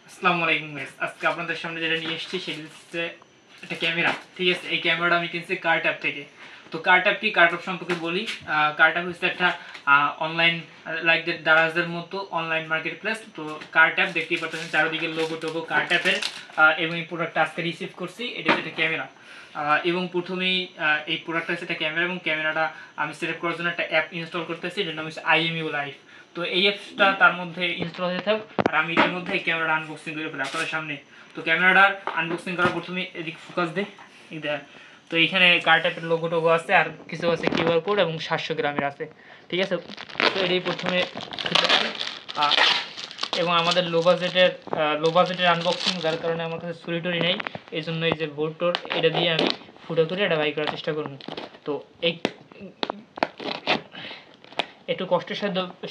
আসসালামু আলাইকুম গাইস, আজকে আপনাদের সামনে যেটা নিয়ে এসেছি সেটা হচ্ছে একটা ক্যামেরা। ঠিক আছে, এই ক্যামেরাটা আমি কিনছি কার্টঅ্যাপ থেকে। তো কার্টঅ্যাপ কি, কার্টঅ্যাপ সম্পর্কে বলি। কার্টঅ্যাপ হচ্ছে একটা অনলাইন লাইক দারাজের মতো অনলাইন মার্কেট প্লেস। তো কার্টঅ্যাপ দেখতেই পাচ্ছেন চারিদিকে লোগো টোগো কার্টঅ্যাপের। এবং এই প্রোডাক্টটা আজকে রিসিভ করছি। এটা হচ্ছে একটা ক্যামেরা। এবং প্রথমেই এই প্রোডাক্টটা হচ্ছে একটা ক্যামেরা, এবং ক্যামেরাটা আমি সেট করার জন্য একটা অ্যাপ ইনস্টল করতেছি, যেটার নাম হচ্ছে IMU লাইভ। তো এই অ্যাপসটা তার মধ্যে ইনস্টল হয়ে থাক, আর আমি এর মধ্যে ক্যামেরাটা আনবক্সিং করে ফেলি আপনাদের সামনে। তো ক্যামেরাটার আনবক্সিং করার প্রথমে এদিক ফোকাস দে এটা। তো এইখানে কার্টঅ্যাপের লোগো টোগো আছে, আর কিছু আছে কিউআর কোড, এবং 700 গ্রামের আছে। ঠিক আছে, তো এটাই প্রথমে এবং আমাদের লো বাজেটের আনবক্সিং, যার কারণে আমার কাছে ছুরি টুরি নেই। এই জন্য এই যে বোর্ড টোর এটা দিয়ে আমি ফুটো করে এটা বাই করার চেষ্টা করব। তো এই একটু কষ্টের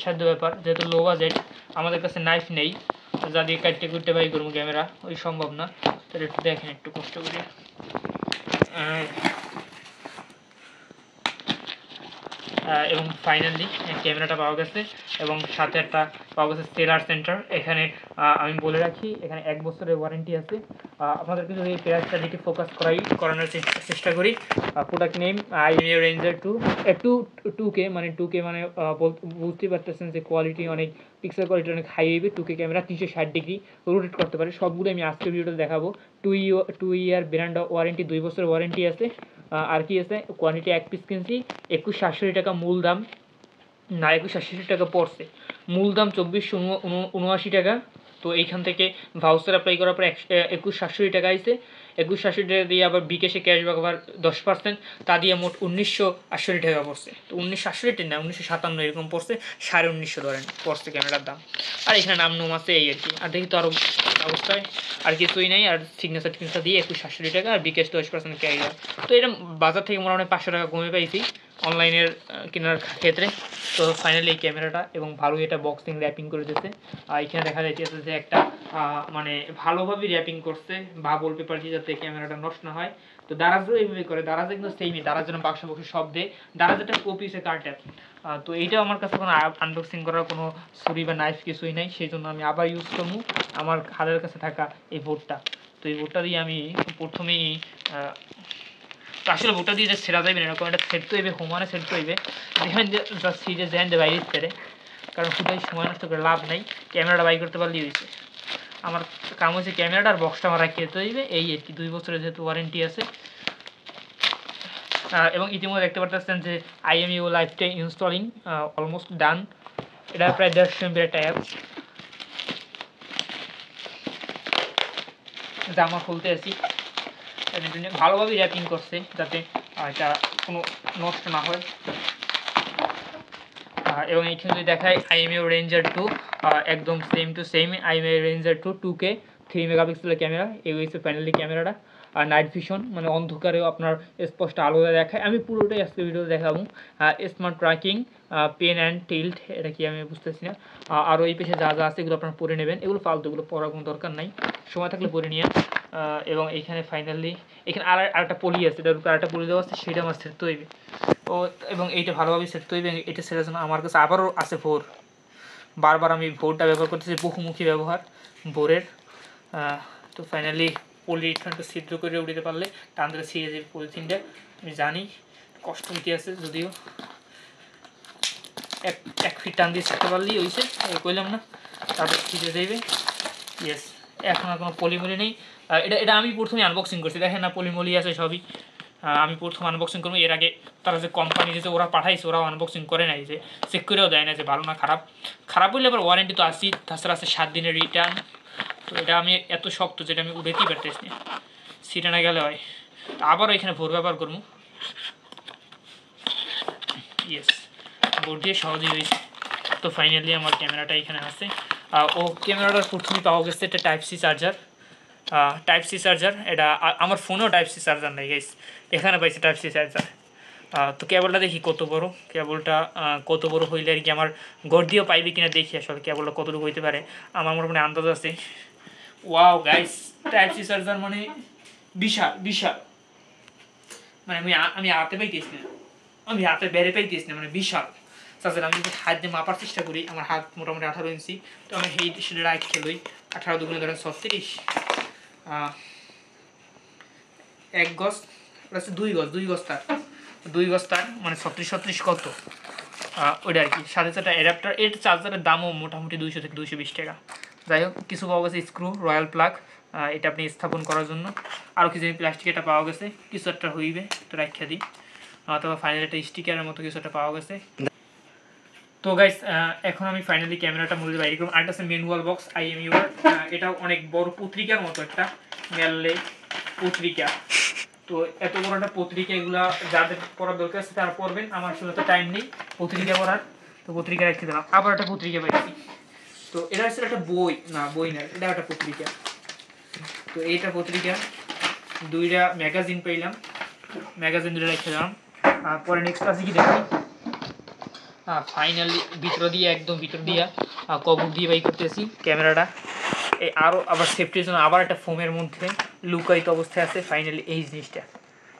সাধ্য ব্যাপার, যেহেতু লো বাজেট, আমাদের কাছে নাইফ নেই যা দিয়ে কাটতে কুটতে বাই করবো ক্যামেরা, ওই সম্ভব না। তাহলে একটু দেখেন, একটু কষ্ট করে। এবং ফাইনালি ক্যামেরাটা পাওয়া গেছে, এবং সাথে একটা পাওয়া গেছে সেলার সেন্টার। এখানে আমি বলে রাখি, এখানে 1 বছরের ওয়ারেন্টি আছে। আপনাদেরকে যদি এই প্রাইসটা দিকে ফোকাস করানোর চেষ্টা করি। Product name IMU ranger 2K, মানে 2K মানে বুঝতেই পারতেছেন যে কোয়ালিটি অনেক, পিক্সেল কোয়ালিটি অনেক হাই হইবে। 2K ক্যামেরা 360 ডিগ্রি রোটেট করতে পারে। সবগুলো আমি আজকে ভিডিওতে দেখাবো। 2 ইয়ার ব্র্যান্ড ওয়ারেন্টি, 2 বছরের ওয়ারেন্টি আছে। আর কি আছে, কোয়ান্টিটি 1 পিস কিনছি, 21,700 টাকা মূল দাম, না 21,800 টাকা পড়ছে। মূল দাম 2479 টাকা। তো এইখান থেকে ভাউচার অ্যাপ্লাই করার পর 21,700 টাকা আইছে। 21,700 টাকা দিয়ে আবার বিকাশে ক্যাশব্যাক আবার 10%, তা দিয়ে মোট 1980 টাকা পড়ছে। তো 1980 না, 1957 এরকম পড়ছে, 1950 ধরেন পড়ছে ক্যামেরার দাম। আর এখানে নাম নোম আছে, এই আর কি। আর দেখি তো আরও অবস্থায় আর কিছুই নাই। আর সিগনেচার দিয়ে 21,700 টাকা, আর বিকাশ 10% ক্যাশব্যাক। তো এটা বাজার থেকে মোটামুটি 500 টাকা কমে পাইছি অনলাইনের কেনার ক্ষেত্রে। তো ফাইনালি এই ক্যামেরাটা, এবং ভালোই এটা বক্সিং র্যাপিং করে দিয়েছে। এখানে দেখা যাচ্ছে যে একটা মানে ভালোভাবে র্যাপিং করছে, বা বল পেপার দিয়ে, যাতে ক্যামেরাটা নষ্ট না হয়। তো দারাজও এইভাবে করে, দারাজে কিন্তু সেমই, দারাজ যেন বাক্স সব দেয়, দারাজ একটা কপি হচ্ছে কার্টঅ্যাপ। তো এইটা আমার কাছে কোনো আনবক্সিং করার কোনো ছুরি বা নাইফ কিছুই নাই, সেই জন্য আমি আবার ইউজ করবো আমার হাতের কাছে থাকা এই বোর্ডটা। তো এই বোর্ডটা দিয়ে আমি প্রথমেই আসলে বোর্ডটা দিয়ে সেরা যাবে না, এরকম একটা সেট তো হইবে, হোমানে সেট তো হইবে, যেখানে জাস্ট সিরিয়াস যেখান দিয়ে বাইরে পারে, কারণ খুবই সময় নষ্ট করে লাভ নেই। ক্যামেরাটা বাই করতে পারলেই হয়েছে। আমার কাম হয়েছে ক্যামেরাটা আর বক্সটা আমার রাখিয়ে যেতে হইবে, এই আর কি। 2 বছরের যেহেতু ওয়ারেন্টি আছে। এবং ইতিমধ্যে দেখতে পারতেছেন যে IMU লাইভটা ইনস্টলিং অলমোস্ট ডান। এটা প্রায় 150 MB একটা অ্যাপ। জামা খুলতে আসি, ভালোভাবে র্যাপিং করছে যাতে এটা কোনো নষ্ট না হয়। এবং এইখানে যদি দেখায় IMU রেঞ্জার 2, একদম same to same IMU ranger 2K 3 মেগাপিক্সেলের ক্যামেরা। এই হচ্ছে ফাইনালি ক্যামেরাটা। আর নাইট ভিশন, মানে অন্ধকারেও আপনার স্পষ্ট আলোটা দেখায়। আমি পুরোটাই আজকে ভিডিও দেখাবো। Smart tracking, pen and tilt, এটা কি আমি বুঝতেছি না। আর ওই পেশে যা যা আছে এগুলো আপনারা পড়ে নেবেন, এগুলো ফালতু, এগুলো পড়ার কোনো দরকার নাই, সময় থাকলে পড়ে নিয়ে। এবং এইখানে ফাইনালি এখানে আরেকটা পলি আছে, এটার উপরে আরেকটা পলি দেওয়া আছে, সেটা আমার সেট হইবে। ও, এবং এইটা ভালোভাবে সেট হইবে। এটা সেটার জন্য আমার কাছে আবারও আছে ভোর। বারবার আমি ভোরটা ব্যবহার করতেছি, বহুমুখী ব্যবহার ভোরের। তো ফাইনালি পলিথিনটা ছিদ্র করে উঠিতে পারলে টান ধরে ছিঁড়ে যাবে পলিথিনটা, আমি জানি কষ্ট হইতে আছে, যদিও 1 ফিট টান দিয়ে ছিঁড়তে পারলেই হয়েছে, কইলাম না, তারপর ছিঁড়ে যাবে। ইয়েস, এখন আর কোনো পলিমলি নেই। এটা আমি প্রথমে আনবক্সিং করছি, দেখেন না পলিমলি আছে সবই। আমি প্রথম আনবক্সিং করবো, এর আগে তারা যে কোম্পানি যে ওরা পাঠাইছে ওরাও আনবক্সিং করে নাই, যে চেক করেও দেয় না যে ভালো না খারাপ। খারাপ হইলে আবার ওয়ারেন্টি তো আসি, তাছাড়া আছে 7 দিনের রিটার্ন। তো এটা আমি এত শক্ত যেটা আমি উঠেতেই পারতেছি না, সিটে না গেলে হয়। আবারও এখানে ভোর ব্যবহার করবো। ইয়েস, বোর্ড দিয়ে সহজেই হয়েছে। তো ফাইনালি আমার ক্যামেরাটা এখানে আছে। ও ক্যামেরাটার প্রথমেই পাওয়া গেছে একটা টাইপ সি চার্জার। এটা আমার ফোনেও টাইপ সি চার্জার নেই গাইস, এখানে পাইছে টাইপ সি চার্জার। তো কেবলটা দেখি কত বড়, কেবলটা কত বড় হইলে আর কি আমার ঘর দিয়েও পাইবে কিনা দেখি, আসলে কেবলটা কতটুকু হইতে পারে, আমার মোটামুটি আন্দাজ আছে। Wow guys, type C charger মানে বিশাল বিশাল, মানে আমি হাতে পাইতেছি না, আমি হাতে বেড়ে পাইতেছি না, মানে বিশাল চাচ্ছেন আমি যদি হাত দিয়ে মাপার চেষ্টা করি, আমার হাত মোটামুটি 18 ইঞ্চি, তো আমি সেই সেটা রাইট খেলোই 18 দুগুণে ধরেন 36, 1 গজ প্লাস 2 গজ তার, 2 গজ তার মানে 36 কত ওইটা আর কি। সাথে সাথে অ্যাডাপ্টার, এর চার্জারের দামও মোটামুটি 200 থেকে 220 টাকা। যাই হোক, কিছু পাওয়া গেছে স্ক্রু, রয়্যাল প্লাগ, এটা আপনি স্থাপন করার জন্য। আরও কিছু প্লাস্টিক এটা পাওয়া গেছে, কিছু একটা হইবে তো রাখা দিই, অথবা ফাইনাল একটা স্টিকারের মতো কিছু একটা পাওয়া গেছে। তো গাইস এখন আমি ফাইনালি ক্যামেরাটা মূলত বাইরে করব। আরেকটা আছে ম্যানুয়াল বক্স IMUR, এটাও অনেক বড় পত্রিকার মতো একটা মেললে পত্রিকা। তো এত বড় একটা পত্রিকা, এগুলা যাদের পড়ার দরকার আছে তারা পড়বেন, আমার আসলে তো টাইম নেই পত্রিকা পড়ার, তো পত্রিকা রেখে দিলাম। আবার একটা পত্রিকা পাইছি, তো এটা হচ্ছে একটা বই না, বই না, এটা একটা পত্রিকা। তো এইটা পত্রিকা, 2টা ম্যাগাজিন পাইলাম, ম্যাগাজিন 2টা রেখে দিলাম। পরে নেক্সট আছে কি দেখি, ফাইনালি ভিতর দিয়ে, একদম ভিতর দিয়ে কবর দিয়ে বাই করতেছি ক্যামেরাটা। এই আরও আবার সেফটির জন্য আবার একটা ফোমের মধ্যে লুকায়িত অবস্থায় আছে ফাইনালি এই জিনিসটা,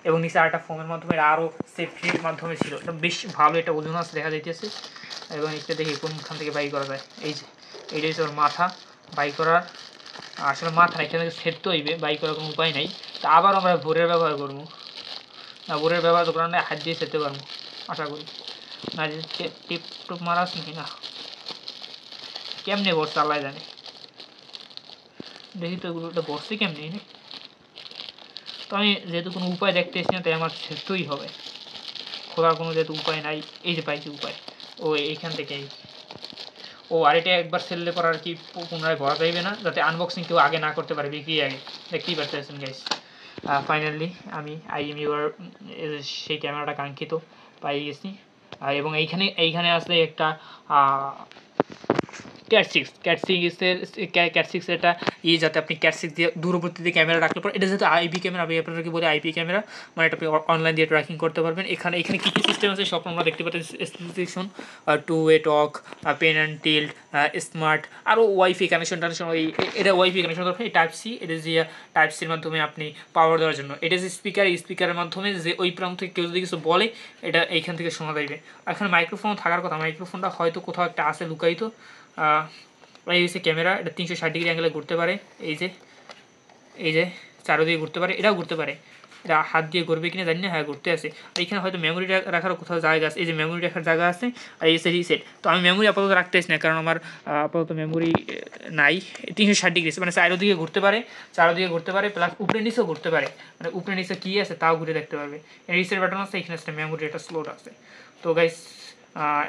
এবং নিচে আরেকটা ফোমের মাধ্যমে আরও সেফটির মাধ্যমে ছিল। এটা বেশ ভালো, এটা ওজন আছে দেখা যাইতেছে। এবং এটা দেখি কোনখান থেকে বাই করা যায়, এই যে এইটা হচ্ছে ওর মাথা, বাই করার আসলে মাথা এখান থেকে সেট তো হইবে, বাই করার কোনো উপায় নাই। তো আবার আমরা ভোরের ব্যবহার করবো না, ভোরের ব্যবহার করার না, হাত দিয়ে সেটতে পারবো আশা করি না। যে টিপ টুপ মারাস নাকি না, কেমনে বসছে আল্লাহ জানে, দেখি তো এগুলো বসছে কেমনি না। তো আমি যেহেতু কোনো উপায় দেখতে এসেছি না, তাই আমার সেরতেই হবে, খোলার কোনো যেহেতু উপায় নাই। এই যে পাইছি উপায়, ও এইখান থেকেই। ও আর এটা একবার সেললে পর আর কি পুনরায় ভরা যাইবে না, যাতে আনবক্সিং কেউ আগে না করতে পারে বিক্রি আগে। দেখতেই পারতেছেন গাইস, ফাইনালি আমি IMUR সেই ক্যামেরাটা কাঙ্ক্ষিত পাই গেছি। এবং এইখানে আসলে একটা ক্যাট সিক্স এটা যাতে আপনি ক্যাট সিক্স দিয়ে দূরবর্তীতে ক্যামেরা রাখলে পর, এটা যেহেতু IP ক্যামেরা, আমি আপনাদেরকে বলি IP ক্যামেরা মানে এটা আপনি অনলাইন দিয়ে ট্র্যাকিং করতে পারবেন। এখানে কী কী সিস্টেম আছে সব আমরা দেখতে পাচ্ছি, specification, 2-way talk, pen and tilt, smart, আরও ওয়াইফাই কানেকশন টানেকশন। এটা ওয়াইফাই কানেকশন দরকার, Type-C, এটা যে Type-Cর মাধ্যমে আপনি পাওয়ার দেওয়ার জন্য। এটা যে স্পিকারের মাধ্যমে যে ওই প্রান্ত থেকে কেউ যদি কিছু বলে, এটা এইখান থেকে শোনা যাবে। এখানে মাইক্রোফোন থাকার কথা, মাইক্রোফোনটা হয়তো কোথাও একটা আছে লুকায়িত। এই হচ্ছে ক্যামেরা, এটা 360 ডিগ্রি অ্যাঙ্গেলে ঘুরতে পারে, এই যে চারোদিকে ঘুরতে পারে, এটাও ঘুরতে পারে। এটা হাত দিয়ে ঘুরবে কিনা জানি না, হ্যাঁ ঘুরতে আছে। আর এখানে হয়তো মেমোরি রাখারও কোথাও জায়গা আছে, এই যে মেমোরি রাখার জায়গা আছে। আর এই যে রিসেট, তো আমি মেমোরি আপাতত রাখতেছি না, কারণ আমার আপাতত মেমোরি নাই। 360 ডিগ্রি মানে চারোদিকে ঘুরতে পারে, প্লাস উপরে নিচেও ঘুরতে পারে, মানে উপরে নিচে কী আছে তাও ঘুরে দেখতে পারবে। রিসেট বাটন আছে, এখানে একটা মেমোরি একটা স্লোট আছে। তো গাইস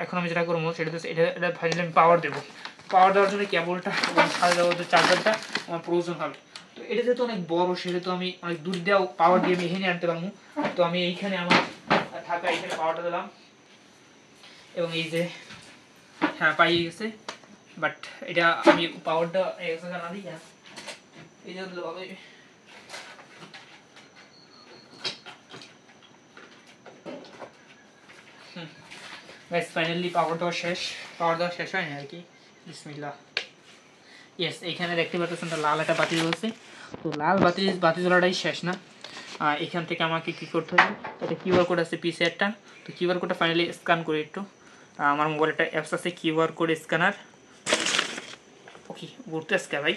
এখন আমি যেটা করবো সেটা এটা ফাইনালি আমি পাওয়ার দেবো। পাওয়ার দেওয়ার জন্য কেবলটা এবং সাথে দেওয়ার চার্জারটা আমার প্রয়োজন হবে। তো এটা যেহেতু অনেক বড়, সেহেতু আমি অনেক দূর দেওয়া পাওয়ার দিয়ে আমি এখানে আনতে পারবো। তো আমি এইখানে আমার থাকা এখানে পাওয়ারটা দিলাম, এবং এই যে হ্যাঁ পাইয়ে গেছে। বাট এটা আমি পাওয়ারটা এক জায়গা না দিই, এই যে দিলে ভালো হবে। গাইস ফাইনালি পাওয়ার দেওয়া শেষ হয়নি আর কি। বিসমিল্লাহ। ইয়েস, এইখানে দেখতে পাচ্ছেন লাল একটা বাতি জ্বলছে। তো লাল বাতি জ্বলাটাই শেষ না, এখান থেকে আমাকে কী করতে হবে, এটা কিউআর কোড আছে পিসে একটা। তো কিউআর কোডটা ফাইনালি স্ক্যান করে একটু, আমার মোবাইলে একটা অ্যাপস আছে কিউআর কোড স্ক্যানার। ওকে ঘুরতে আসছে ভাই,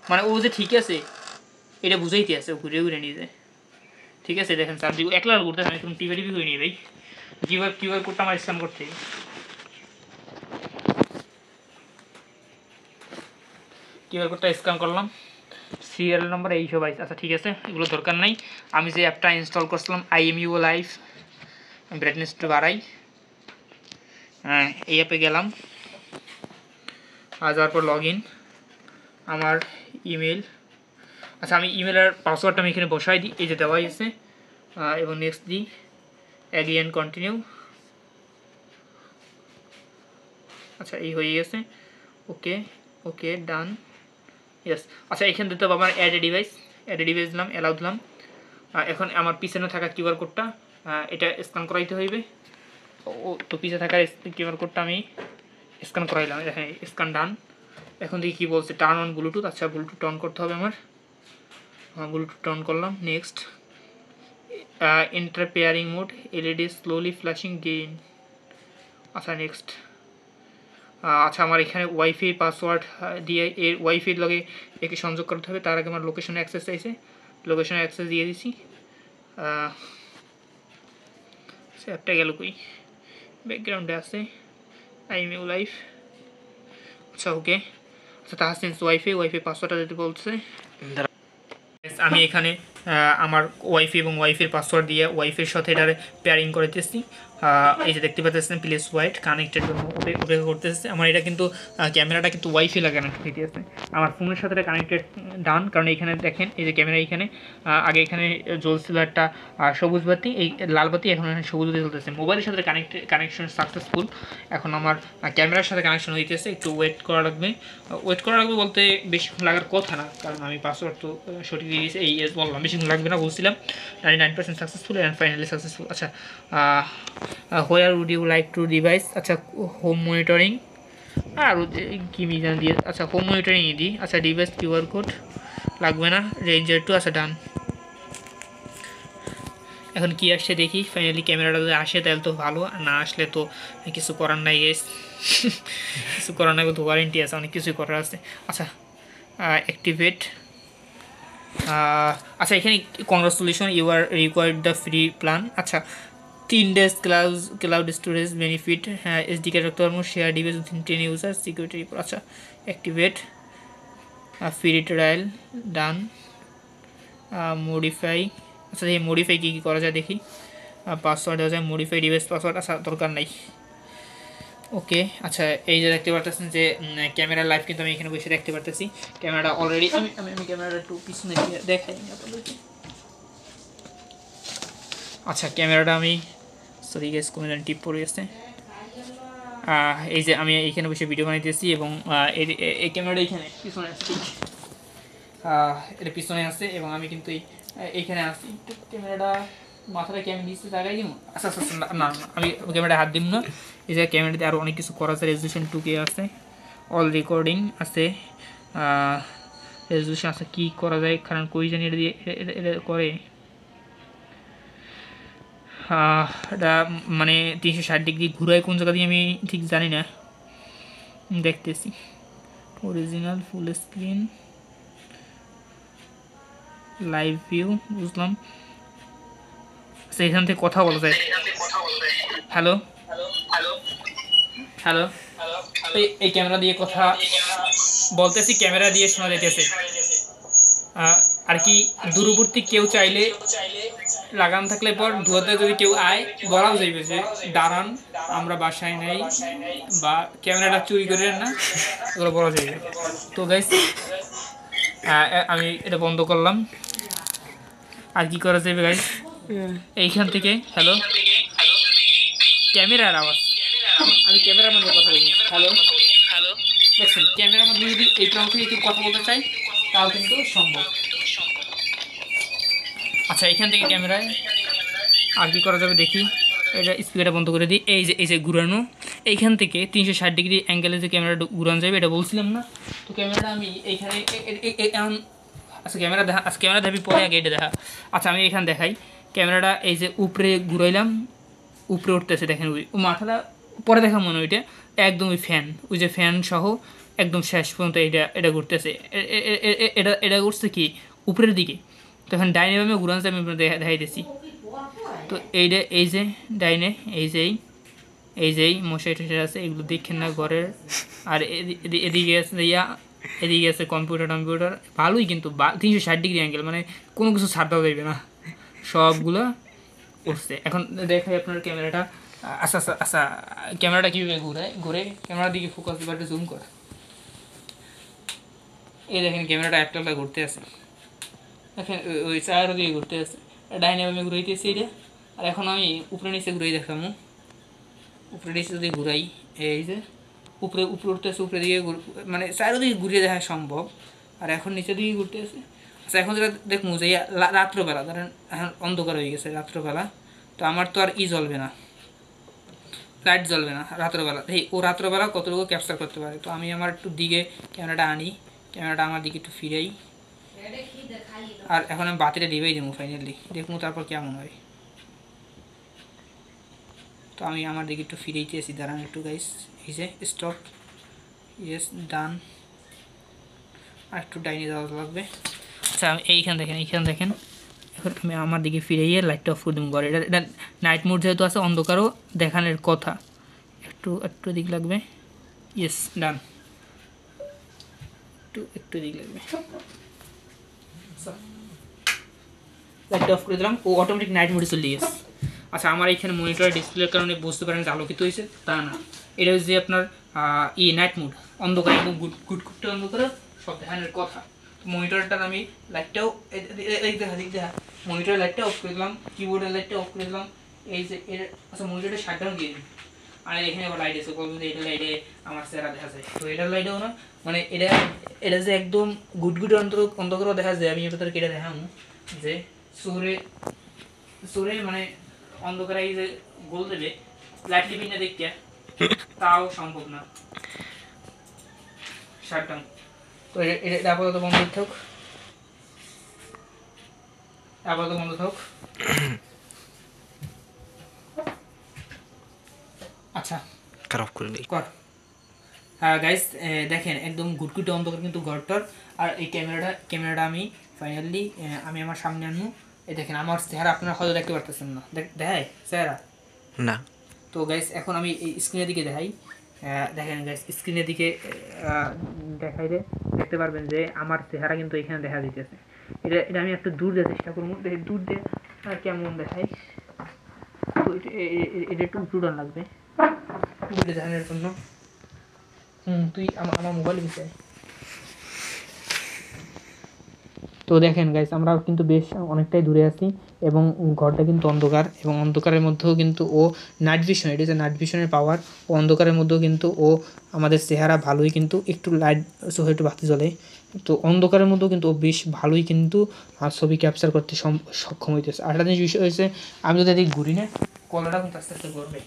মানে ও যে ঠিক আছে এটা বুঝাইতে আছে, ঘুরে নিয়ে যায়। ঠিক আছে দেখেন স্যার, একলা ঘুরতে আমি তুমি টিভি করে নিয়ে ভাই। কিউআর কোডটা আমার স্ক্যান করতে, কিউআর কোডটা স্ক্যান করলাম, সিরিয়াল নাম্বার এইসব আছে। আচ্ছা ঠিক আছে, এগুলো দরকার নাই। আমি যে অ্যাপটা ইনস্টল করছিলাম IMU লাইভ, ব্রাইটনেসটা বাড়াই। হ্যাঁ, এই অ্যাপে গেলাম, যাওয়ার পর লগ ইন, আমার ইমেল। আচ্ছা আমি ইমেলের পাসওয়ার্ডটা আমি এখানে বসাই দিই, এই যে দেওয়াই আছে। এবং নেক্সট দিই, অ্যাগ্রি অ্যান্ড কন্টিনিউ। আচ্ছা এই হয়ে গেছে, ওকে ডান, ইয়েস। আচ্ছা এখানে দিতে হবে আমার অ্যাড এ ডিভাইস দিলাম, অ্যালাউ দিলাম। এখন আমার পিছনে থাকা কিউআর কোডটা এটা স্ক্যান করাইতে হইবে। তো পিছনে থাকা কিউআর কোডটা আমি স্ক্যান করাইলাম, হ্যাঁ স্ক্যান ডান। এখন দেখি কী বলছে, টার্ন অন ব্লুটুথ। আচ্ছা ব্লুটুথ অন করতে হবে আমার, ব্লুটুথ অন করলাম। Next enter pairing mode, LED slowly flashing green. আচ্ছা নেক্সট। আচ্ছা আমার এখানে ওয়াইফাই পাসওয়ার্ড দিয়ে এর ওয়াইফাইয়ের লগে একে সংযোগ করতে হবে, তার আগে আমার লোকেশনে অ্যাক্সেস চাইছে, লোকেশনে অ্যাক্সেস দিয়ে দিছি। অ্যাপটা গেল কই, ব্যাকগ্রাউন্ডে আছে আইএমইউ লাইভ। আচ্ছা ওকে, আচ্ছা তাহসিন ওয়াইফাই পাসওয়ার্ডটা দিতে বলছে। আমি এখানে আমার ওয়াইফাই এবং ওয়াইফাইয়ের পাসওয়ার্ড দিয়ে ওয়াইফাইয়ের সাথে এটার পেয়ারিং করতেছি। এই যে দেখতে পাচ্ছেন প্লেস হোয়াইট কানেক্টেড জন্য ওপেন করতেছে। আমার এটা কিন্তু ক্যামেরাটা কিন্তু ওয়াইফাই লাগানো ঠিক আছে, আমার ফোনের সাথে কানেক্টেড ডান। কারণ এখানে দেখেন এই যে ক্যামেরা এখানে আগে এখানে জ্বলছিল একটা সবুজ বাতি, এই লাল বাতি এখন সবুজ বাতি জ্বলতেছে। মোবাইলের সাথে কানেকশন সাকসেসফুল। এখন আমার ক্যামেরার সাথে কানেকশন হইতেছে, একটু ওয়েট করা লাগবে। বলতে বেশিক্ষণ লাগার কথা না, কারণ আমি পাসওয়ার্ড তো সঠিক দিয়ে দিয়েছি। এই বললাম বেশিক্ষণ লাগবে না, বলছিলাম 99% সাকসেসফুল অ্যান্ড ফাইনালি সাকসেসফুল। আচ্ছা where would you like to device, আচ্ছা হোম মনিটরিং আর কি মিজান দিয়ে, আচ্ছা হোম মনিটরিং দিই। আচ্ছা ডিভাইস কিউআর কোড লাগবে না, রেঞ্জার টু, আচ্ছা ডান। এখন কি আসছে দেখি, ফাইনালি ক্যামেরাটা যদি আসে তাহলে তো ভালো, না আসলে তো কিছু করার নাই গেস, কিছু করার নাই, তো ওয়ারেন্টি আছে, অনেক কিছুই করার আছে। আচ্ছা অ্যাক্টিভেট। আচ্ছা এখানে congratulation you are required the free plan. আচ্ছা 3 days ক্লাউড স্টোরেজ বেনিফিট, হ্যাঁ এসডি কার্ড রাখতে পারবো, share device within 10 user, security. আচ্ছা activate, free trial done, modify. আচ্ছা এই মডিফাই কী করা যায় দেখি, পাসওয়ার্ড দেওয়া যায়, মডিফাই ডিভাইস পাসওয়ার্ড, আচ্ছা দরকার নাই। ওকে আচ্ছা এই যে দেখতে পারতেছেন যে ক্যামেরার লাইভ কিন্তু আমি এখানে বসে দেখতে পারতেছি। ক্যামেরাটা অলরেডি আমি ক্যামেরাটা একটু পিছনে দেখাই আপনাদেরকে। আচ্ছা ক্যামেরাটা আমি সরি গেস কোনো যেন টিপ পড়ে গেছে। এই যে আমি এইখানে বসে ভিডিও বানাইতেছি এবং এই ক্যামেরাটা এইখানে পিছনে আছে, এটা পিছনে আছে এবং আমি কিন্তু এইখানে আছি। ক্যামেরাটা মাথাটা কি আমি নিচে জায়গায় দিব? আচ্ছা আচ্ছা না আমি ক্যামেরাটা হাত দিব না। এই যে ক্যামেরাতে আরও অনেক কিছু করা আছে, রেজলিউশন 2K আছে, অল রেকর্ডিং আছে, রেজলিউশন আছে, কী করা যায় কারণ কই জানি এটা দিয়ে এটা করে, এটা মানে 360 ডিগ্রি ঘুরায় কোন জায়গা দিয়ে আমি ঠিক জানি না, দেখতেছি। Original full screen live view বুঝলাম। আচ্ছা এখান থেকে কথা বলা যায়। হ্যালো হ্যালো, এই ক্যামেরা দিয়ে কথা বলতেছি, ক্যামেরা দিয়ে শোনা যাইতেছে। আর কি দূরবর্তী কেউ চাইলে লাগান থাকলে পর ধুয়াতে যদি কেউ আয় বলাও যাইবে যে দাঁড়ান আমরা বাসায় নেই বা ক্যামেরাটা চুরি করেন না, এগুলো বলা যাইবে। তো গাইস আমি এটা বন্ধ করলাম। আর কি করা যাবে গাইস এইখান থেকে, হ্যালো ক্যামেরার আওয়াজ, আমি ক্যামেরার মধ্যে কথা বলি। হ্যালো দেখছেন ক্যামেরার মধ্যে যদি এই প্রান্ত থেকে কেউ কথা বলতে চাই তাও কিন্তু সম্ভব। আচ্ছা এখান থেকে ক্যামেরায় আর কি করা যাবে দেখি, এটা স্পিকারটা বন্ধ করে দিই। এই যে ঘুরানো, এইখান থেকে 360 ডিগ্রি অ্যাঙ্গেলে যে ক্যামেরাটা ঘুরানো যাবে এটা বলছিলাম না। তো ক্যামেরাটা আমি এইখানে আচ্ছা ক্যামেরা দেখাবি পরে, আগে এটা দেখা। আচ্ছা আমি এখানে দেখাই ক্যামেরাটা, এই যে উপরে ঘুরাইলাম, উপরে উঠতেছে দেখেন, ওই মাথাটা পরে দেখা মনে ওইটা একদম ওই ফ্যান, ওই যে ফ্যান সহ একদম শেষ পর্যন্ত এটা ঘুরতেছে। এটা ঘুরছে কি উপরের দিকে, তখন ডাইনে বামে ঘুরানো আমি দেখাইতেছি। তো এইটা এই যে ডাইনে এই যেই মশাই টশাই আছে এগুলো দেখেন না ঘরের। আর এদিকে আছে এদিকে আছে কম্পিউটার ভালোই, কিন্তু 360 ডিগ্রি অ্যাঙ্গেল, মানে কোনো কিছু ছাড় দেওয়া যাবে না, সবগুলো উঠছে। এখন দেখাই আপনার ক্যামেরাটা। আচ্ছা আচ্ছা আচ্ছা ক্যামেরাটা কীভাবে ঘুরে ক্যামেরার দিকে ফোকাস দিবার একটা জুম কর। এই দেখেন ক্যামেরাটা একটা ঘুরতে আছে, দেখেন ওই চায়ের দিকে ঘুরতে আছে, ডাইনে বামে ঘুরাইতেছি এটা। আর এখন আমি উপরে নিচে ঘুরাই দেখাম, উপরে নিচে যদি ঘুরাই এই যে উপরে উঠতেছে, উপরে দিকে মানে চারিদিকে ঘুরিয়ে দেখা সম্ভব। আর এখন নিচের দিকে ঘুরতে আছে। আচ্ছা এখন যেটা দেখুন যে রাত্রবেলা, ধরেন এখন অন্ধকার হয়ে গেছে রাত্রবেলা, তো আমার তো আর জ্বলবে না, লাইট জ্বলবে না রাত্রবেলা। ও রাত্রবেলা কতটুকু ক্যাপচার করতে পারে। তো আমি আমার একটু দিকে ক্যামেরাটা আনি, ক্যামেরাটা আমার দিকে একটু ফিরাই। আর এখন আমি বাতিটা ডিবাই দেবো, ফাইনালি দেখবো তারপর কেমন হয়। তো আমি আমার দিকে একটু ফিরেইতেছি, দাঁড়ান একটু গাইস। এই যে স্টপ, ইয়েস ডান, আর একটু ডাইনে যাওয়া লাগবে। আচ্ছা এইখানে দেখেন এখন আমি আমার দিকে ফিরে গিয়ে লাইটটা অফ করে দেবো ঘরে। এটা নাইট মোড যেহেতু আছে, অন্ধকারও দেখানোর কথা, একটু দিক লাগবে। ইয়েস ডান, একটু দিক লাগবে। লাইটটা অফ করে দিলাম, ও অটোমেটিক নাইট মোডে চলে গেছে। আচ্ছা আমার এইখানে মনিটরের ডিসপ্লের কারণে বুঝতে পারেন যে আলোকিত হয়েছে, তা না, এটা হচ্ছে আপনার নাইট মোড, অন্ধকার এবং গুটগুটটা অন্ধকার সব দেখানোর কথা। মনিটরটা আমি লাইটটাও দেখা মনিটরের লাইটটা অফ করে দিলাম, কিবোর্ডের লাইটটা অফ করে দিলাম। এই যে আচ্ছা মনিটরটা শাটডাউন দিয়ে দিই। আর এখানে আবার লাইট আছে, বলবো যে এটা লাইটে আমার চেহারা দেখা যায়, তো এটার লাইটেও না, মানে এটা যে একদম গুটগুটে অন্ধকারও দেখা যায়। আমি এবার কেটে দেখাবো যে সুরে মানে অন্ধকারে এই যে গোল দেবে লাইট লিপিং না দেখতে, তাও সম্ভব না। শাটডাউন, তো এটা আপাতত বন্ধ থাক, আচ্ছা খারাপ করে নেই কর। হ্যাঁ গাইস দেখেন একদম গুটগুটে অন্ধকার কিন্তু ঘরটার। আর এই ক্যামেরাটা আমি ফাইনালি আমি আমার সামনে আনবো। এই দেখেন আমার চেহারা আপনারা হয়তো দেখতে পারতেছেন না, দেখায় চেহারা না। তো গাইস এখন আমি এই স্ক্রিনের দিকে দেখাই। দেখেন গাইস স্ক্রিনের দিকে দেখাইলে দেখতে পারবেন যে আমার চেহারা কিন্তু এখানে দেখা দিতেছে। এটা আমি একটু দূর দেওয়ার চেষ্টা করবো, দূর দিয়ে কেমন দেখাই। তো এটা একটু উঁচুটান লাগবে দূরে দেখানোর জন্য। তুই আমার মোবাইল বিষয়। তো দেখেন গাইস আমরা কিন্তু বেশ অনেকটাই দূরে আছি এবং ঘরটা কিন্তু অন্ধকার, এবং অন্ধকারের মধ্যেও কিন্তু ও নাইট ভিশন, এটা হচ্ছে নাইট ভিশনের পাওয়ার। ও অন্ধকারের মধ্যেও কিন্তু ও আমাদের চেহারা ভালোই কিন্তু একটু লাইট চোখে একটু বাতি জ্বলে, তো অন্ধকারের মধ্যেও কিন্তু ও বেশ ভালোই কিন্তু ছবি ক্যাপচার করতে সক্ষম হইতেছে। আর একটা জিনিস বিষয় হয়েছে, আমি যদি এদিকে ঘুরি না, কলাটা কিন্তু আস্তে আস্তে ঘুরবে,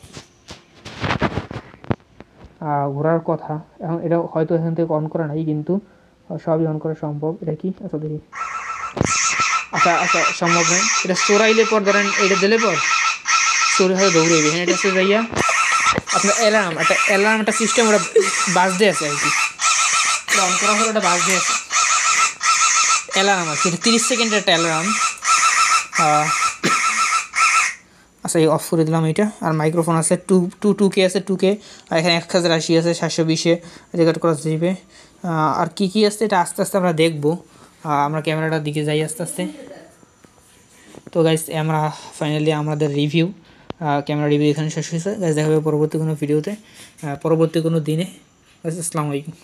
ঘোরার কথা। এখন এটা হয়তো এখান থেকে অন করা নাই, কিন্তু সবই অন করা সম্ভব। এটা কি আচ্ছা দেখি, আচ্ছা সম্ভব নয়। এটা চোরাইলে পর ধরেন এটা দিলে পর চোরে হয়তো দৌড়াইবে। হ্যাঁ এটা হচ্ছে যাইয়া আপনার অ্যালার্ম একটা সিস্টেম, ওটা বাজতে আছে আর কি, এটা অন করার পর ওটা বাজতে আছে অ্যালার্ম আর কি, 30 সেকেন্ডের একটা অ্যালার্ম। আচ্ছা এই অফ করে দিলাম এটা। আর মাইক্রোফোন আছে 2K আছে, 2K, আর এখানে 1080 আছে, 720-এ রেকর্ড করা যাবে। আর কি আছে এটা আস্তে আস্তে আমরা দেখবো। আমরা ক্যামেরাটার দিকে যাই আস্তে আস্তে। তো গাইস আমরা ফাইনালি আমাদের ক্যামেরা রিভিউ এখানে শেষ হয়েছে। গাইস দেখা হবে পরবর্তী কোনো ভিডিওতে, পরবর্তী কোনো দিনে। আসসালামু আলাইকুম।